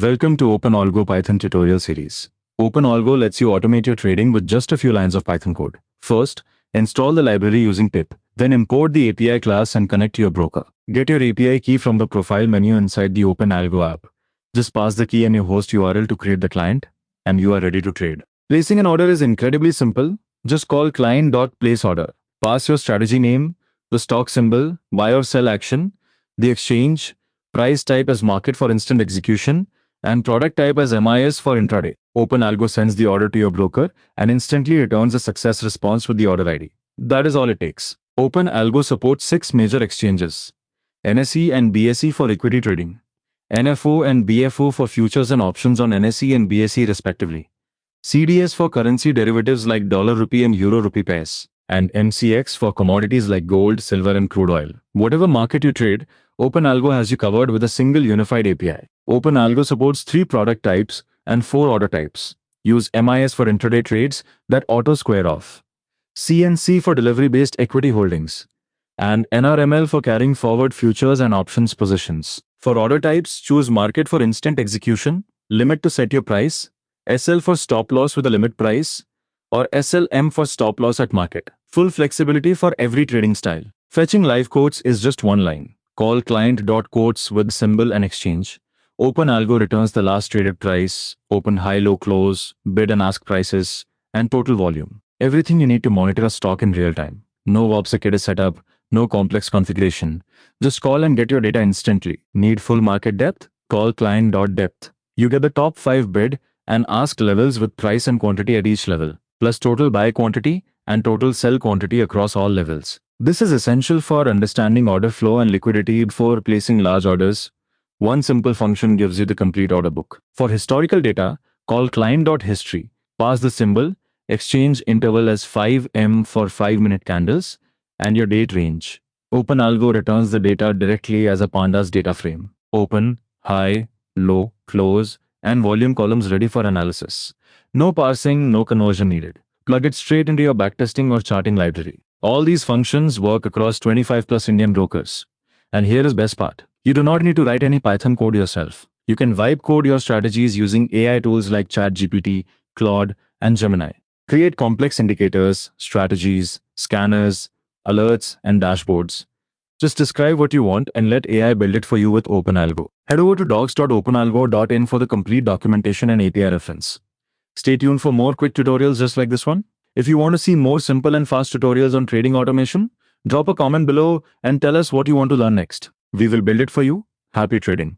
Welcome to OpenAlgo Python tutorial series. OpenAlgo lets you automate your trading with just a few lines of Python code. First, install the library using pip. Then import the API class and connect to your broker. Get your API key from the profile menu inside the OpenAlgo app. Just pass the key and your host URL to create the client, and you are ready to trade. Placing an order is incredibly simple. Just call client.placeorder. Pass your strategy name, the stock symbol, buy or sell action, the exchange, price type as market for instant execution, and product type as MIS for intraday. OpenAlgo sends the order to your broker and instantly returns a success response with the order ID. That is all it takes. OpenAlgo supports 6 major exchanges: NSE and BSE for equity trading, NFO and BFO for futures and options on NSE and BSE respectively, CDS for currency derivatives like dollar rupee and euro rupee pairs, and MCX for commodities like gold, silver, and crude oil. Whatever market you trade, OpenAlgo has you covered with a single unified API. OpenAlgo supports 3 product types and 4 order types. Use MIS for intraday trades that auto square off, CNC for delivery-based equity holdings, and NRML for carrying forward futures and options positions. For order types, choose market for instant execution, limit to set your price, SL for stop loss with a limit price, or SLM for stop loss at market. Full flexibility for every trading style. Fetching live quotes is just one line. Call client.quotes with symbol and exchange. OpenAlgo returns the last traded price, open high low close, bid and ask prices, and total volume. Everything you need to monitor a stock in real time. No obfuscated setup, no complex configuration. Just call and get your data instantly. Need full market depth? Call client.depth. You get the top 5 bid and ask levels with price and quantity at each level, plus total buy quantity and total sell quantity across all levels. This is essential for understanding order flow and liquidity before placing large orders. One simple function gives you the complete order book. For historical data, call client.history. Pass the symbol, exchange interval as 5M for 5-minute candles, and your date range. OpenAlgo returns the data directly as a pandas data frame. Open, high, low, close, and volume columns ready for analysis. No parsing, no conversion needed. Plug it straight into your backtesting or charting library. All these functions work across 25 plus Indian brokers. And here is best part. You do not need to write any Python code yourself. You can vibe code your strategies using AI tools like ChatGPT, Claude, and Gemini. Create complex indicators, strategies, scanners, alerts, and dashboards. Just describe what you want and let AI build it for you with OpenAlgo. Head over to docs.openalgo.in for the complete documentation and API reference. Stay tuned for more quick tutorials just like this one. If you want to see more simple and fast tutorials on trading automation, drop a comment below and tell us what you want to learn next. We will build it for you. Happy trading.